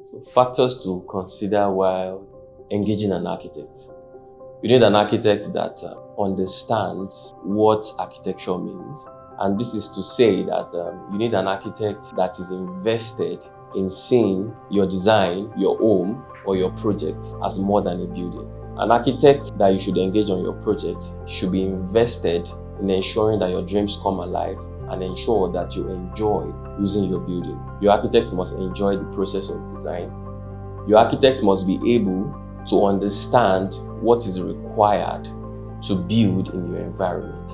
So factors to consider while engaging an architect. You need an architect that understands what architecture means. And this is to say that you need an architect that is invested in seeing your design, your home, or your project as more than a building. An architect that you should engage on your project should be invested in ensuring that your dreams come alive and ensure that you enjoy using your building. Your architect must enjoy the process of design. Your architect must be able to understand what is required to build in your environment.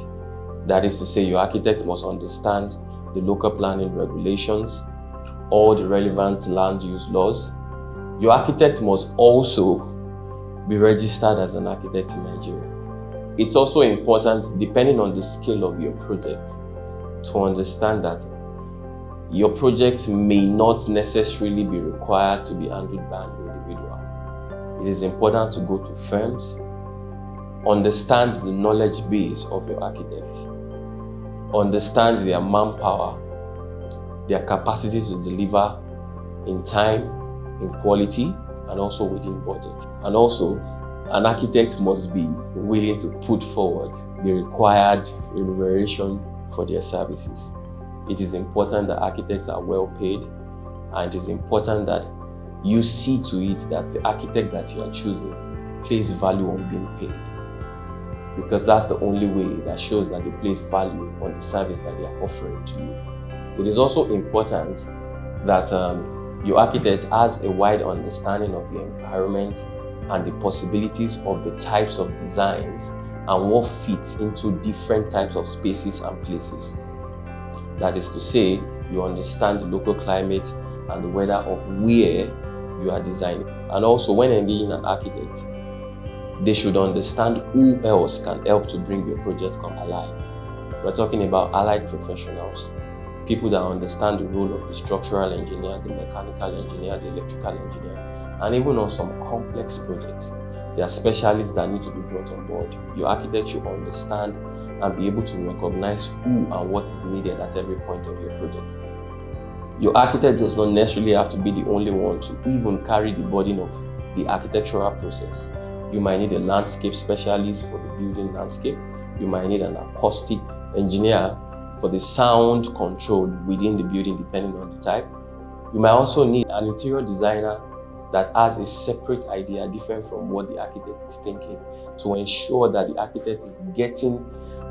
That is to say, your architect must understand the local planning regulations, all the relevant land use laws. Your architect must also be registered as an architect in Nigeria. It's also important, depending on the scale of your project, to understand that your project may not necessarily be required to be handled by an individual. It is important to go to firms, understand the knowledge base of your architect, understand their manpower, their capacity to deliver in time, in quality, and also within budget. And also, an architect must be willing to put forward the required remuneration for their services. It is important that architects are well paid, and it is important that you see to it that the architect that you are choosing places value on being paid, because that's the only way that shows that they place value on the service that they are offering to you. It is also important that your architect has a wide understanding of the environment and the possibilities of the types of designs and what fits into different types of spaces and places. That is to say, you understand the local climate and the weather of where you are designing. And also, when engaging an architect, they should understand who else can help to bring your project come alive. We're talking about allied professionals, people that understand the role of the structural engineer, the mechanical engineer, the electrical engineer, and even on some complex projects, there are specialists that need to be brought on board. Your architect should understand and be able to recognize who and what is needed at every point of your project. Your architect does not necessarily have to be the only one to even carry the burden of the architectural process. You might need a landscape specialist for the building landscape. You might need an acoustic engineer for the sound control within the building, depending on the type. You might also need an interior designer that has a separate idea different from what the architect is thinking, to ensure that the architect is getting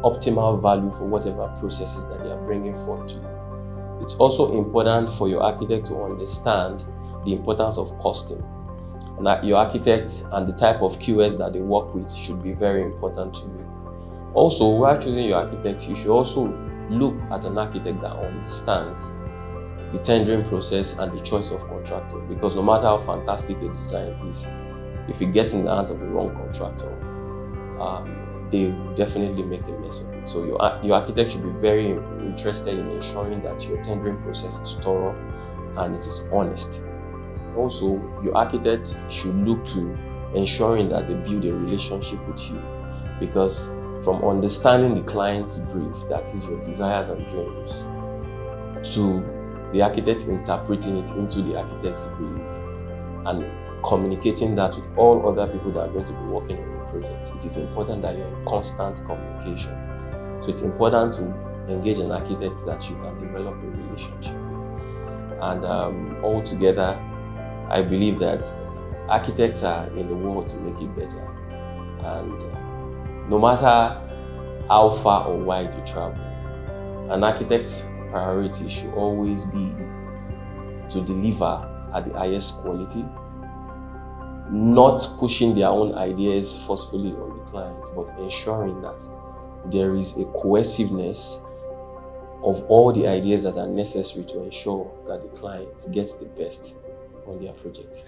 optimal value for whatever processes that they are bringing forth to you. It's also important for your architect to understand the importance of costing. And that your architect and the type of QS that they work with should be very important to you. Also, while choosing your architect, you should also look at an architect that understands the tendering process and the choice of contractor, because no matter how fantastic a design is, if it gets in the hands of the wrong contractor, they will definitely make a mess of it. So your architect should be very interested in ensuring that your tendering process is thorough and it is honest. Also, your architect should look to ensuring that they build a relationship with you, because from understanding the client's brief, that is your desires and dreams, to the architect interpreting it into the architect's brief and communicating that with all other people that are going to be working on your project, it is important that you're in constant communication. So it's important to engage an architect that you can develop a relationship with. And altogether, I believe that architects are in the world to make it better. And no matter how far or wide you travel, an architect's priority should always be to deliver at the highest quality, not pushing their own ideas forcefully on the client, but ensuring that there is a cohesiveness of all the ideas that are necessary to ensure that the client gets the best on their project.